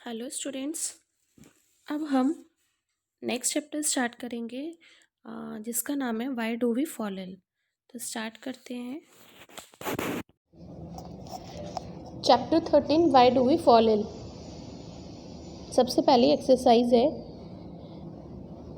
Hello students. अब हम next chapter start करेंगे जिसका नाम है why do we fall in. तो स्टार्ट करते हैं। Chapter 13 why do we fall in. सबसे पहली एक्सरसाइज है,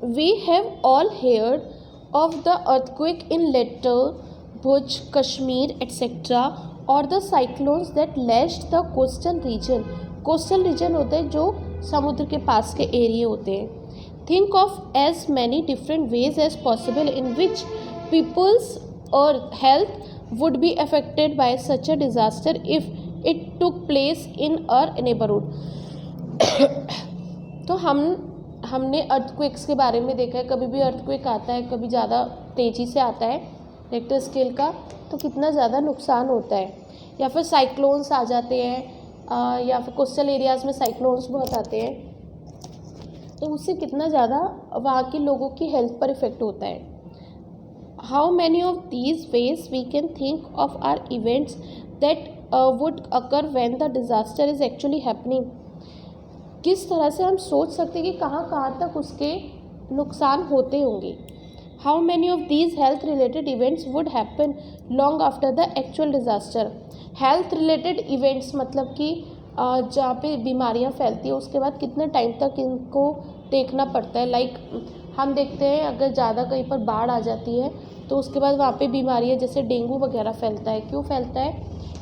we have all heard of the earthquake in Latur Bhuj Kashmir etcetera और the cyclones that lashed the coastal region. Coastal region होते हैं जो समुद्र के पास के एरिया होते हैं। Think of as many different ways as possible in which people's और health would be affected by such a disaster if it took place in our neighborhood। तो हमने अर्थक्वेक्स के बारे में देखा है। कभी भी अर्थक्वेक आता है, कभी ज़्यादा तेज़ी से आता है रिक्टर स्केल का, तो कितना ज़्यादा नुकसान होता है। या फिर साइक्लोन्स आ जाते हैं, या फिर कोस्टल एरियाज़ में साइक्लोन्स बहुत आते हैं, तो उससे कितना ज़्यादा वहाँ के लोगों की हेल्थ पर इफ़ेक्ट होता है। How many of these ways we can think of are events that would occur when the disaster is actually happening। किस तरह से हम सोच सकते हैं कि कहाँ कहाँ तक उसके नुकसान होते होंगे। How many of these health related events would happen long after the actual disaster। health related events मतलब कि जहाँ पे बीमारियाँ फैलती है उसके बाद कितने टाइम तक इनको देखना पड़ता है। लाइक हम देखते हैं अगर ज़्यादा कहीं पर बाढ़ आ जाती है तो उसके बाद वहाँ पे बीमारियाँ जैसे डेंगू वगैरह फैलता है। क्यों फैलता है?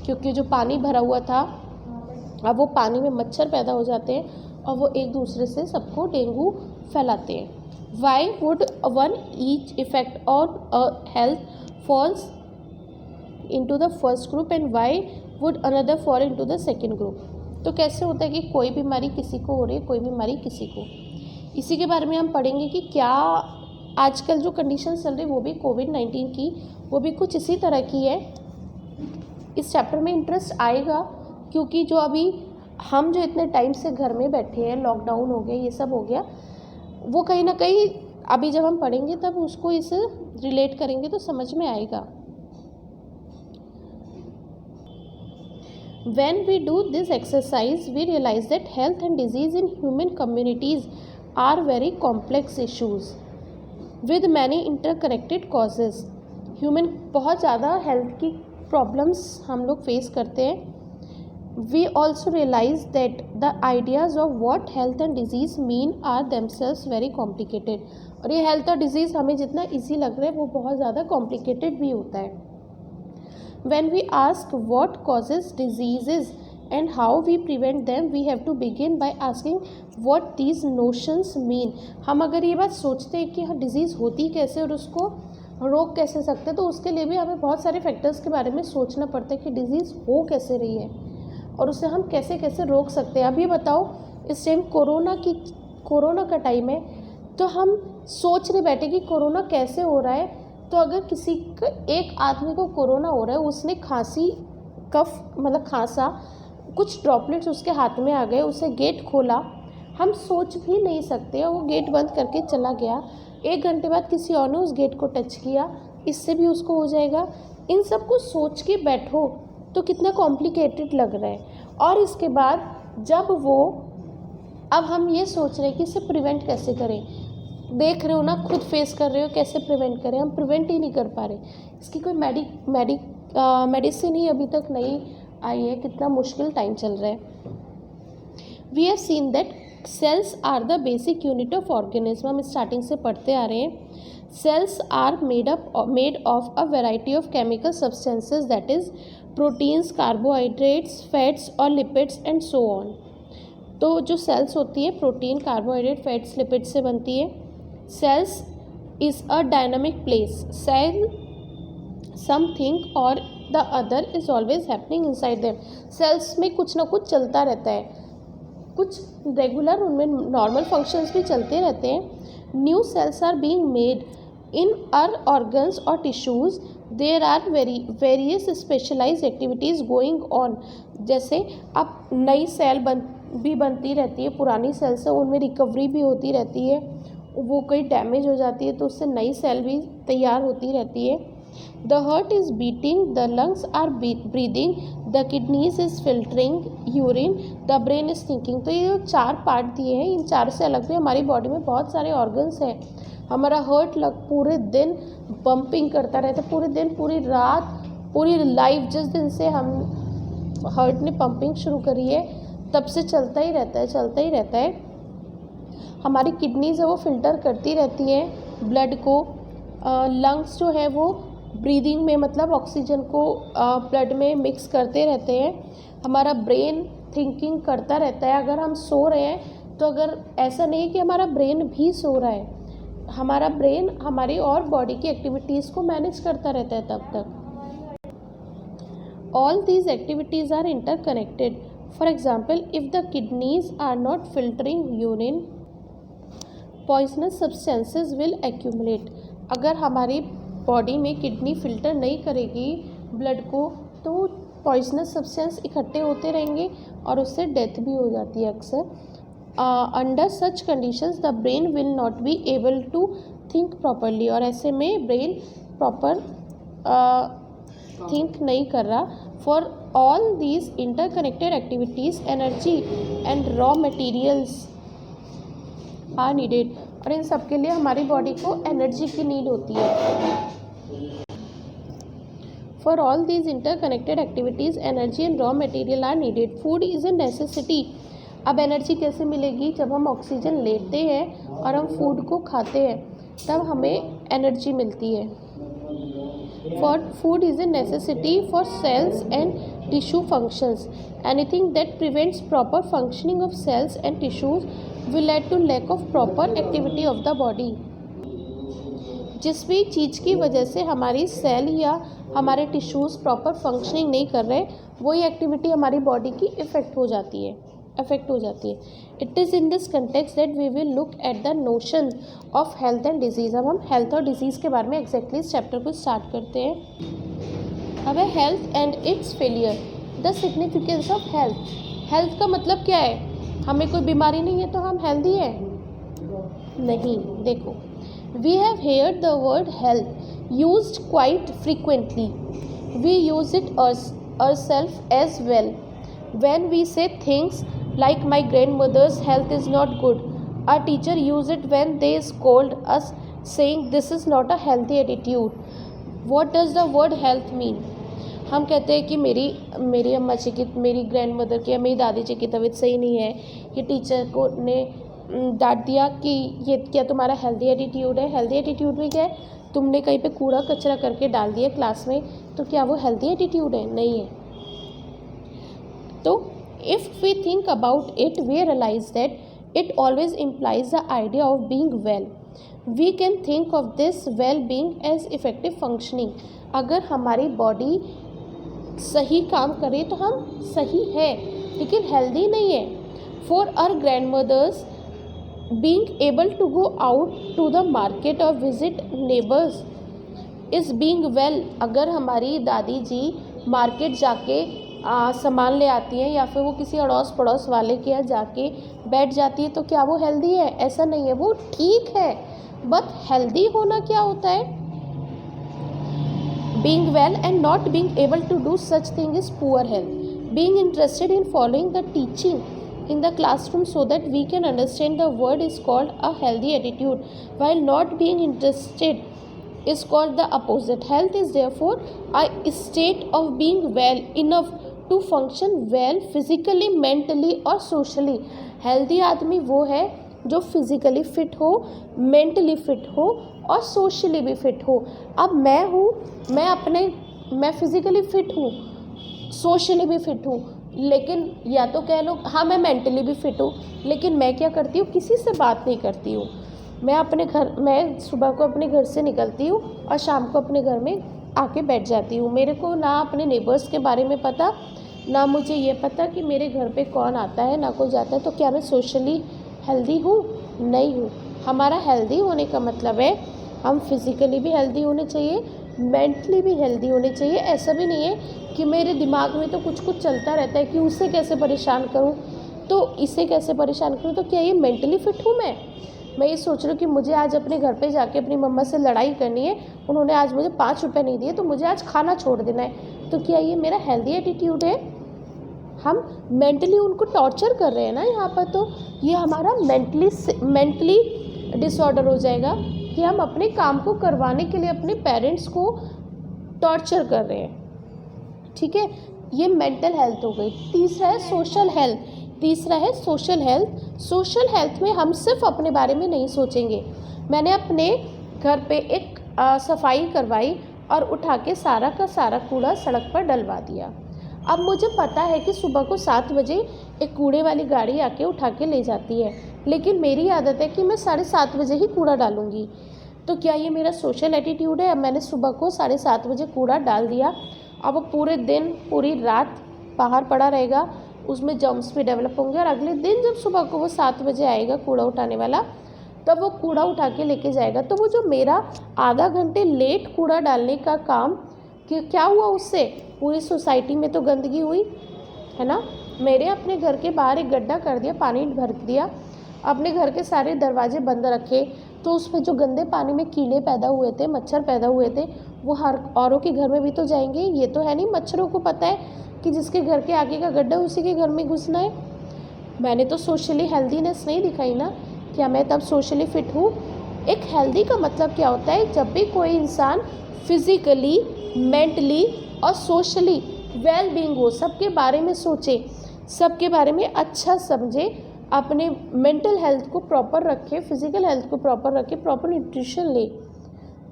क्योंकि जो पानी भरा हुआ था, अब वो पानी में मच्छर पैदा हो जाते हैं और वो एक दूसरे से सबको डेंगू फैलाते हैं। Why would one each effect on health falls into the first group and why would another fall into the second group. तो कैसे होता है कि कोई बीमारी किसी को हो रही है, कोई बीमारी किसी को। इसी के बारे में हम पढ़ेंगे कि क्या आजकल जो कंडीशन चल रही है वो भी कोविड-19 की, वो भी कुछ इसी तरह की है। इस चैप्टर में इंटरेस्ट आएगा क्योंकि जो अभी हम जो इतने टाइम से घर में बैठे हैं, लॉकडाउन हो गया, ये सब हो गया, वो कहीं ना कहीं अभी जब हम पढ़ेंगे तब उसको इसे रिलेट करेंगे तो समझ में आएगा। When we do this exercise, we realize that health and disease in human communities are very complex issues with many interconnected causes। Human बहुत ज़्यादा हेल्थ की प्रॉब्लम्स हम लोग फेस करते हैं। We also realize that the ideas of what health and disease mean are themselves very complicated। और ये health और डिजीज़ हमें जितना ईजी लग रहा है वो बहुत ज़्यादा कॉम्प्लिकेटेड भी होता है। When we ask what causes diseases and how we prevent them, we have to begin by asking what these notions mean। हम अगर ये बात सोचते हैं कि हाँ डिज़ीज़ होती कैसे और उसको रोक कैसे सकते हैं, तो उसके लिए भी हमें बहुत सारे फैक्टर्स के बारे में सोचना पड़ता है कि डिज़ीज़ हो कैसे रही है और उसे हम कैसे कैसे रोक सकते हैं। अभी बताओ, इस टाइम कोरोना का टाइम है, तो हम सोच रहे बैठे कि कोरोना कैसे हो रहा है। तो अगर एक आदमी को कोरोना हो रहा है, उसने खांसी कफ मतलब खांसा, कुछ ड्रॉपलेट्स उसके हाथ में आ गए, उसे गेट खोला, हम सोच भी नहीं सकते और वो गेट बंद करके चला गया। 1 घंटे बाद किसी और ने उस गेट को टच किया, इससे भी उसको हो जाएगा। इन सब को सोच के बैठो तो कितना कॉम्प्लिकेटेड लग रहा है। और इसके बाद अब हम ये सोच रहे हैं कि इसे प्रिवेंट कैसे करें। देख रहे हो ना, खुद फेस कर रहे हो, कैसे प्रिवेंट करें। हम प्रिवेंट ही नहीं कर पा रहे। इसकी कोई मेडिसिन ही अभी तक नहीं आई है। कितना मुश्किल टाइम चल रहा है। We have seen that cells are the basic unit of organism. हम स्टार्टिंग से पढ़ते आ रहे हैं। Cells are made of a variety of chemical substances, that is proteins, carbohydrates, fats और लिपिड्स एंड सो ऑन। तो जो सेल्स होती है प्रोटीन, कार्बोहाइड्रेट, फैट्स, लिपिड से बनती है। Cells is a dynamic place। Cell something or the other is always happening inside them। Cells में कुछ ना कुछ चलता रहता है, कुछ रेगुलर उनमें नॉर्मल फंक्शंस भी चलते रहते हैं। New cells are being made in our organs और tissues. There are various specialised activities going on. जैसे अब नई सेल भी बनती रहती है, पुरानी सेल से उनमें रिकवरी भी होती रहती है, वो कहीं डैमेज हो जाती है तो उससे नई सेल भी तैयार होती रहती है। The heart is beating, the lungs are breathing, the kidneys is filtering urine, the brain is thinking. तो ये जो 4 पार्ट दिए हैं, इन 4 से अलग भी हमारी बॉडी में बहुत सारे ऑर्गन्स हैं। हमारा हार्ट पूरे दिन पंपिंग करता रहता है, पूरे दिन, पूरी रात, पूरी लाइफ, जिस दिन से हम हार्ट ने पंपिंग शुरू करी है तब से चलता ही रहता है, चलता ही रहता है। हमारी किडनीज है वो फिल्टर करती रहती हैं ब्लड को। लंग्स जो है वो ब्रीदिंग में, मतलब ऑक्सीजन को ब्लड में मिक्स करते रहते हैं। हमारा ब्रेन थिंकिंग करता रहता है। अगर हम सो रहे हैं तो अगर ऐसा नहीं कि हमारा ब्रेन भी सो रहा है, हमारा ब्रेन हमारी और बॉडी की एक्टिविटीज़ को मैनेज करता रहता है तब तक। All these activities are interconnected. For example, if the kidneys are not filtering urine, poisonous substances will accumulate. अगर हमारी बॉडी में किडनी फिल्टर नहीं करेगी ब्लड को तो पॉइजनस सब्सटेंस इकट्ठे होते रहेंगे और उससे डेथ भी हो जाती है अक्सर। Under such conditions the brain will not be able to think properly. और ऐसे में ब्रेन प्रॉपर थिंक नहीं कर रहा। For all these interconnected activities energy and raw materials are needed. और इन सब के लिए हमारी बॉडी को एनर्जी की नीड होती है। For all these interconnected activities energy and raw material are needed. Food is a necessity. अब एनर्जी कैसे मिलेगी? जब हम ऑक्सीजन लेते हैं और हम फूड को खाते हैं तब हमें एनर्जी मिलती है। For food is a necessity for cells and tissue functions. Anything that prevents proper functioning of cells and tissues will lead to lack of proper activity of the body. जिस भी चीज़ की वजह से हमारी सेल या हमारे टिश्यूज़ प्रॉपर फंक्शनिंग नहीं कर रहे, वही एक्टिविटी हमारी बॉडी की इफ़ेक्ट हो जाती है। It is in this context that we will look at the notion of health and disease. अब हम हेल्थ और डिजीज़ के बारे में एग्जैक्टली इस चैप्टर को स्टार्ट करते हैं। अब है health and it's failure, the significance of health. Health का मतलब क्या है? हमें कोई बीमारी नहीं है तो हम हेल्दी हैं? नहीं। देखो, we have heard the word health used quite frequently. We use it ourselves as well when we say things like my grandmother's health is not good. Our teacher use it when they scold us saying this is not a healthy attitude. What does the word health mean? हम कहते हैं कि मेरी अम्मा जी की, मेरी grand mother की या मेरी दादी जी की तबीयत सही नहीं है। ये टीचर को ने डांट दिया कि ये क्या तुम्हारा हेल्दी एटीट्यूड है? हेल्दी एटीट्यूड में क्या है? तुमने कहीं पे कूड़ा कचरा करके डाल दिया क्लास में, तो क्या वो हेल्दी एटीट्यूड है? नहीं है। तो if we think about it, we realize that it always implies the idea of being well. We can think of this well-being as effective functioning. अगर हमारी बॉडी सही काम करे तो हम सही है, लेकिन हेल्दी नहीं है। For our grandmothers, being able to go out to the market or visit neighbors is being well. अगर हमारी दादी जी मार्केट जाके सामान ले आती हैं या फिर वो किसी अड़ोस पड़ोस वाले के यहाँ जाके बैठ जाती है तो क्या वो हेल्दी है? ऐसा नहीं है, वो ठीक है। बट हेल्दी होना क्या होता है? Being well and not being able to do such thing is poor health. Being interested in following the teaching in the classroom so that we can understand the word is called a healthy attitude, while not being interested is called the opposite. Health is therefore a state of being well enough to function well physically, mentally और socially. healthy आदमी वो है जो physically fit हो, mentally fit हो और socially भी fit हो। अब मैं हूँ, मैं फिज़िकली फ़िट हूँ, सोशली भी फ़िट हूँ, लेकिन या तो कह लो हाँ मैं मेंटली भी फ़िट हूँ, लेकिन मैं क्या करती हूँ? किसी से बात नहीं करती हूँ। मैं सुबह को अपने घर से निकलती हूँ और शाम को अपने घर में आके बैठ जाती हूँ। मेरे को ना अपने नेबर्स के बारे में पता, ना मुझे ये पता कि मेरे घर पे कौन आता है ना कोई जाता है। तो क्या मैं सोशली हेल्दी हूँ? नहीं हूँ। हमारा हेल्दी होने का मतलब है हम फिज़िकली भी हेल्दी होने चाहिए, मेंटली भी हेल्दी होने चाहिए। ऐसा भी नहीं है कि मेरे दिमाग में तो कुछ चलता रहता है कि उसे कैसे परेशान करूं, तो इसे कैसे परेशान करूं, तो क्या ये मेंटली फ़िट हूं मैं? मैं ये सोच रही हूँ कि मुझे आज अपने घर पे जाके अपनी मम्मा से लड़ाई करनी है, उन्होंने आज मुझे 5 रुपये नहीं दिए तो मुझे आज खाना छोड़ देना है, तो क्या ये मेरा हेल्दी एटीट्यूड है? हम मेंटली उनको टॉर्चर कर रहे हैं ना यहाँ पर, तो ये हमारा मेंटली डिसऑर्डर हो जाएगा कि हम अपने काम को करवाने के लिए अपने पेरेंट्स को टॉर्चर कर रहे हैं। ठीक है, ये मेंटल हेल्थ हो गई। तीसरा है सोशल हेल्थ। सोशल हेल्थ में हम सिर्फ अपने बारे में नहीं सोचेंगे। मैंने अपने घर पे एक सफाई करवाई और उठा के सारा का सारा कूड़ा सड़क पर डलवा दिया। अब मुझे पता है कि सुबह को 7 बजे एक कूड़े वाली गाड़ी आके उठा के ले जाती है, लेकिन मेरी आदत है कि मैं 7:30 बजे ही कूड़ा डालूंगी। तो क्या ये मेरा सोशल एटीट्यूड है? अब मैंने सुबह को 7:30 बजे कूड़ा डाल दिया, अब वो पूरे दिन पूरी रात बाहर पड़ा रहेगा, उसमें जर्म्स भी डेवलप होंगे, और अगले दिन जब सुबह को वो 7 बजे आएगा कूड़ा उठाने वाला, तब वो कूड़ा उठा के लेके जाएगा। तो वो जो मेरा आधा घंटे लेट कूड़ा डालने का काम, कि क्या हुआ उससे? पूरी सोसाइटी में तो गंदगी हुई है ना। मेरे अपने घर के बाहर एक गड्ढा कर दिया, पानी भर दिया, अपने घर के सारे दरवाजे बंद रखे, तो उसमें जो गंदे पानी में कीड़े पैदा हुए थे, मच्छर पैदा हुए थे, वो हर औरों के घर में भी तो जाएंगे। ये तो है नहीं मच्छरों को पता है कि जिसके घर के आगे का गड्ढा उसी के घर में घुसना है। मैंने तो सोशली हेल्दीनेस नहीं दिखाई ना, क्या मैं तब सोशली फिट हूँ? एक हेल्दी का मतलब क्या होता है? जब भी कोई इंसान फिज़िकली, मेंटली और सोशली वेल बीइंग हो, सबके बारे में सोचे, सबके बारे में अच्छा समझे, अपने मेंटल हेल्थ को प्रॉपर रखे, फिजिकल हेल्थ को प्रॉपर रखे, प्रॉपर न्यूट्रिशन ले,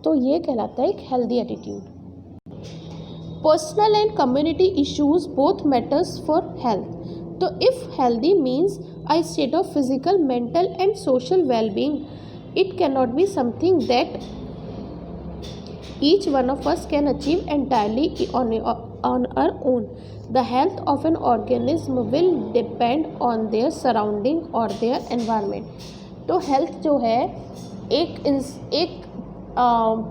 तो ये कहलाता है एक healthy attitude. Personal and community issues both matters for health. तो if healthy means a state of physical, mental and social well being, it can not be something that each one of us can achieve entirely on our own. The health of an organism will depend on their surrounding or their environment. तो health जो है एक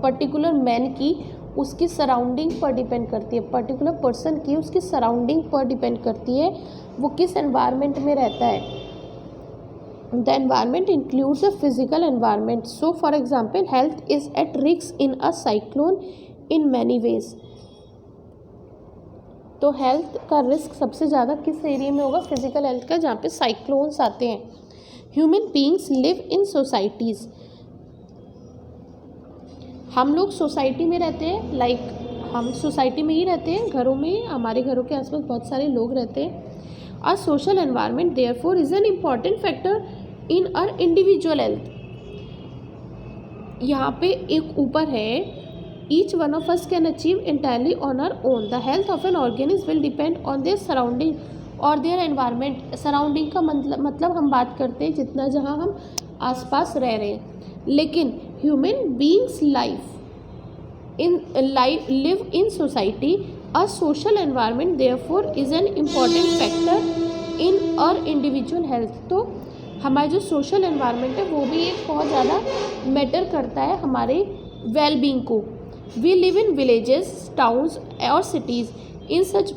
particular man की उसकी surrounding पर depend करती है, particular person की उसकी सराउंडिंग पर डिपेंड करती है, वो किस एनवायरनमेंट में रहता है। The environment includes a physical environment. So, for example, health is at risk in a cyclone in many ways. तो हेल्थ का रिस्क सबसे ज़्यादा किस एरिया में होगा? फिजिकल हेल्थ का, जहाँ पे साइक्लोन्स आते हैं। Human beings live in societies. हम लोग सोसाइटी में रहते हैं, लाइक हम सोसाइटी में ही रहते हैं, घरों में, हमारे घरों के आसपास बहुत सारे लोग रहते हैं। A social environment therefore is an important factor in our individual health. यहाँ पे एक ऊपर है, each one of us can achieve entirely on our own. The health of an organism will depend on their surrounding or their environment. Surrounding का मतलब हम बात करते हैं जितना जहाँ हम आसपास रह रहे हैं, लेकिन human beings live in society. A social environment therefore is an important factor in our individual health. तो हमारा जो सोशल एनवायरनमेंट है वो भी एक बहुत ज़्यादा मैटर करता है हमारे वेल बीइंग को। We live in villages, towns और cities. In such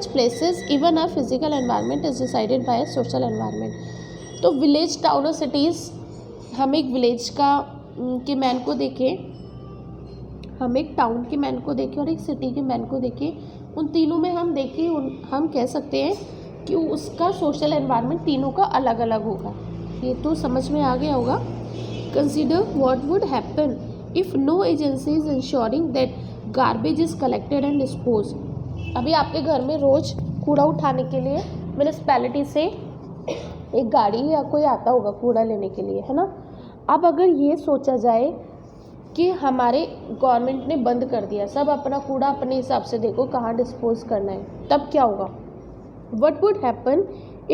places even our physical environment is decided by social environment. तो विलेज, टाउन और सिटीज़, हम एक विलेज के मैन को देखें, हम एक टाउन के मैन को देखें और एक सिटी के मैन को देखें, उन तीनों में हम देखें, हम कह सकते हैं कि उसका सोशल एनवायरनमेंट तीनों का अलग अलग होगा। ये तो समझ में आ गया होगा। Consider what would happen if no agency is ensuring that garbage is collected and dispose. अभी आपके घर में रोज़ कूड़ा उठाने के लिए म्यूनिसिपैलिटी से एक गाड़ी या कोई आता होगा कूड़ा लेने के लिए, है ना। अब अगर ये सोचा जाए कि हमारे गवर्नमेंट ने बंद कर दिया, सब अपना कूड़ा अपने हिसाब से देखो कहाँ डिस्पोज करना है, तब क्या होगा? What would happen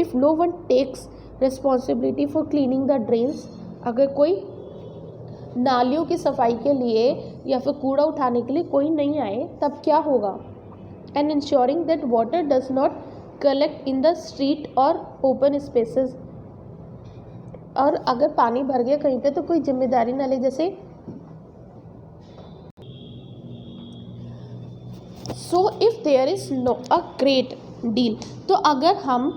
if no one takes responsibility for cleaning the drains? अगर कोई नालियों की सफाई के लिए या फिर कूड़ा उठाने के लिए कोई नहीं आए, तब क्या होगा? And ensuring that water does not collect in the street or open spaces. और अगर पानी भर गया कहीं पे तो कोई जिम्मेदारी ना ले, जैसे so if there is no a great deal. तो अगर हम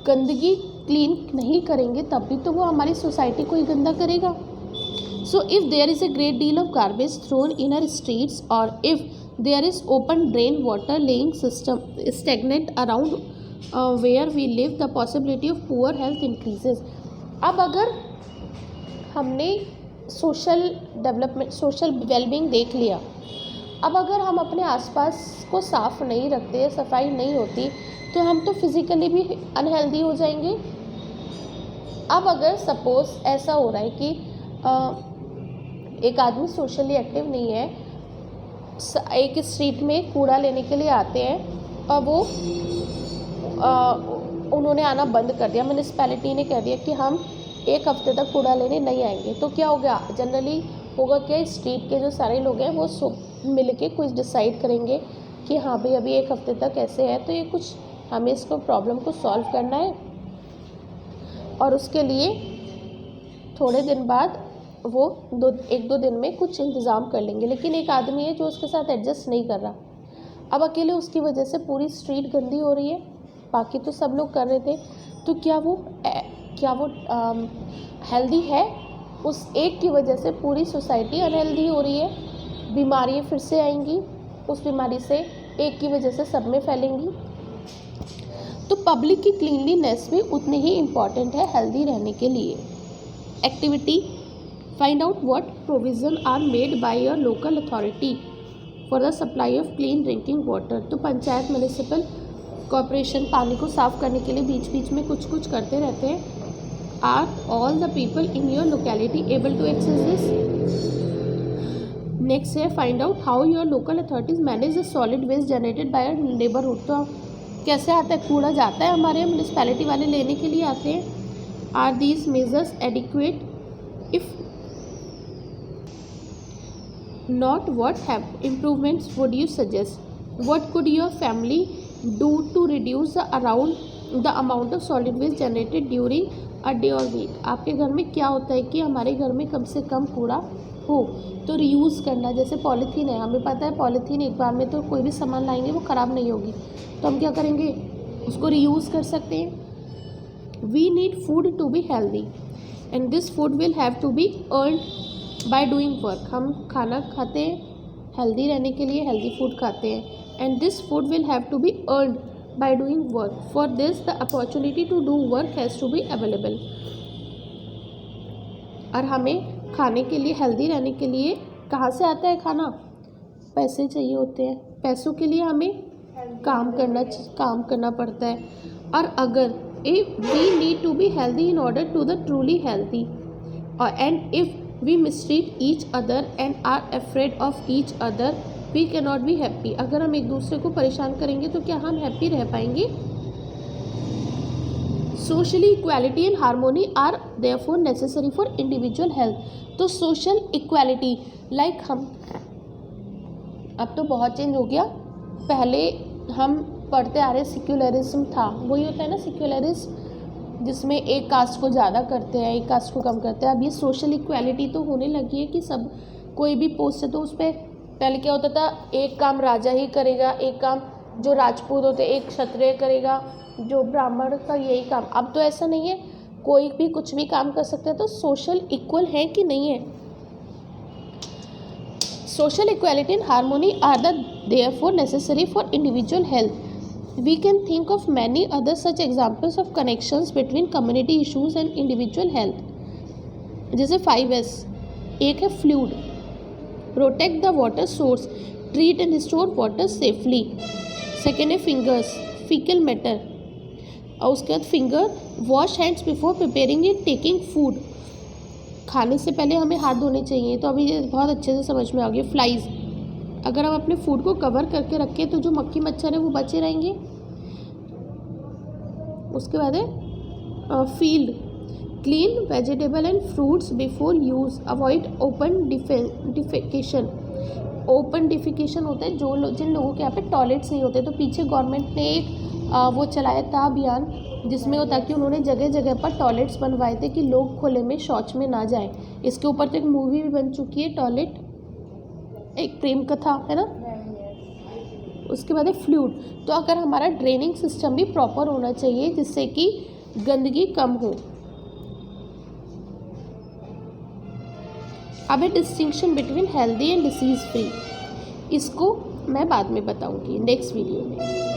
गंदगी क्लीन नहीं करेंगे तब भी तो वो हमारी सोसाइटी को ही गंदा करेगा. So if there is a great deal of garbage thrown in our streets, or if there is open drain water laying system stagnant around where we live, the possibility of poor health increases. अब अगर हमने social development, social wellbeing देख लिया, अब अगर हम अपने आसपास को साफ नहीं रखते, सफाई नहीं होती, तो हम तो फिज़िकली भी अनहेल्दी हो जाएंगे. अब अगर सपोज़ ऐसा हो रहा है कि एक आदमी सोशली एक्टिव नहीं है, एक स्ट्रीट में कूड़ा लेने के लिए आते हैं और वो उन्होंने आना बंद कर दिया, म्यूनिसिपैलिटी ने कह दिया कि हम एक हफ्ते तक कूड़ा लेने नहीं आएंगे, तो क्या होगा? जनरली होगा क्या, स्ट्रीट के जो सारे लोग हैं वो मिल के कुछ डिसाइड करेंगे कि हाँ भाई अभी एक हफ्ते तक ऐसे है, तो ये कुछ हमें इसको प्रॉब्लम को सॉल्व करना है, और उसके लिए थोड़े दिन बाद वो एक दो दिन में कुछ इंतज़ाम कर लेंगे. लेकिन एक आदमी है जो उसके साथ एडजस्ट नहीं कर रहा, अब अकेले उसकी वजह से पूरी स्ट्रीट गंदी हो रही है, बाकी तो सब लोग कर रहे थे, तो क्या वो हेल्दी है? उस एक की वजह से पूरी सोसाइटी अनहेल्दी हो रही है, बीमारियाँ फिर से आएंगी, उस बीमारी से एक की वजह से सब में फैलेंगी. तो पब्लिक की क्लीनलीनेस भी उतनी ही इम्पॉर्टेंट है हेल्दी रहने के लिए. Activity: Find out what provision are made by your local authority for the supply of clean drinking water. तो पंचायत, म्यूनिसिपल कॉरपोरेशन पानी को साफ़ करने के लिए बीच बीच में कुछ कुछ करते रहते हैं. Are all the people in your locality able to access this? Next है find out how your local authorities manage the solid waste generated by your neighborhood. तो कैसे आता है कूड़ा? जाता है हमारे म्यूनिसिपैलिटी वाले लेने के लिए आते हैं. Are these measures adequate? If not, what improvements would you suggest? What could your family do to reduce the amount of solid waste generated during a day or week? आपके घर में क्या होता है कि हमारे घर में कम से कम कूड़ा हो, तो रीयूज़ करना. जैसे पॉलीथीन है, हमें पता है पॉलीथीन एक बार में तो कोई भी सामान लाएंगे वो ख़राब नहीं होगी, तो हम क्या करेंगे? उसको रीयूज़ कर सकते हैं. We need food to be healthy and this food will have to be earned bye doing work. हम खाना खाते हैं हेल्दी रहने के लिए, हेल्दी फूड खाते हैं, and this food will have to be earned by doing work. For this the opportunity to do work has to be available. और हमें खाने के लिए, हेल्दी रहने के लिए कहाँ से आता है खाना? पैसे चाहिए होते हैं, पैसों के लिए हमें काम करना पड़ता है. और अगर we need to be healthy in order to the truly healthy, and if we mistreat each other and are afraid of each other, we cannot be happy. अगर हम एक दूसरे को परेशान करेंगे तो क्या हम हैप्पी रह पाएंगे? Socially equality and harmony are therefore necessary for individual health. तो social equality like हम, अब तो बहुत चेंज हो गया, पहले हम पढ़ते आ रहे सेक्युलरिज्म था, वही होता है ना सेक्युलरिज्म, जिसमें एक कास्ट को ज़्यादा करते हैं, एक कास्ट को कम करते हैं. अब ये सोशल इक्वालिटी तो होने लगी है कि सब कोई भी पोस्ट है तो उस पर, पहले क्या होता था, एक काम राजा ही करेगा, एक काम जो राजपूत होते एक क्षत्रिय करेगा, जो ब्राह्मण का यही काम. अब तो ऐसा नहीं है, कोई भी कुछ भी काम कर सकता है. तो सोशल इक्वल है कि नहीं है? Social equality and harmony are the therefore necessary for individual health. We can think of many other such examples of connections between community issues and individual health. जैसे 5S. एक है fluid, protect the water source, treat and restore water safely. Second है fingers, faecal matter. और उसके बाद finger, wash hands before preparing and taking food. खाने से पहले हमें हाथ धोने चाहिए. तो अभी ये बहुत अच्छे से समझ में आ गया. फ्लाइज, अगर हम अपने फूड को कवर करके रखें तो जो मक्खी मच्छर है वो बचे रहेंगे. उसके बाद है field, clean vegetable and fruits before use, avoid open defecation. Open defecation होता है जिन लोगों के यहाँ पे टॉयलेट्स नहीं होते. तो पीछे गवर्नमेंट ने एक वो चलाया था अभियान, जिसमें होता कि उन्होंने जगह जगह पर टॉयलेट्स बनवाए थे कि लोग खुले में शौच में ना जाएं. इसके ऊपर तो एक मूवी भी बन चुकी है, टॉयलेट, एक प्रेम कथा है ना. उसके बाद है फ्लूइड. तो अगर हमारा ड्रेनिंग सिस्टम भी प्रॉपर होना चाहिए जिससे कि गंदगी कम हो। अब है distinction between healthy and disease free, इसको मैं बाद में बताऊंगी नेक्स्ट वीडियो में।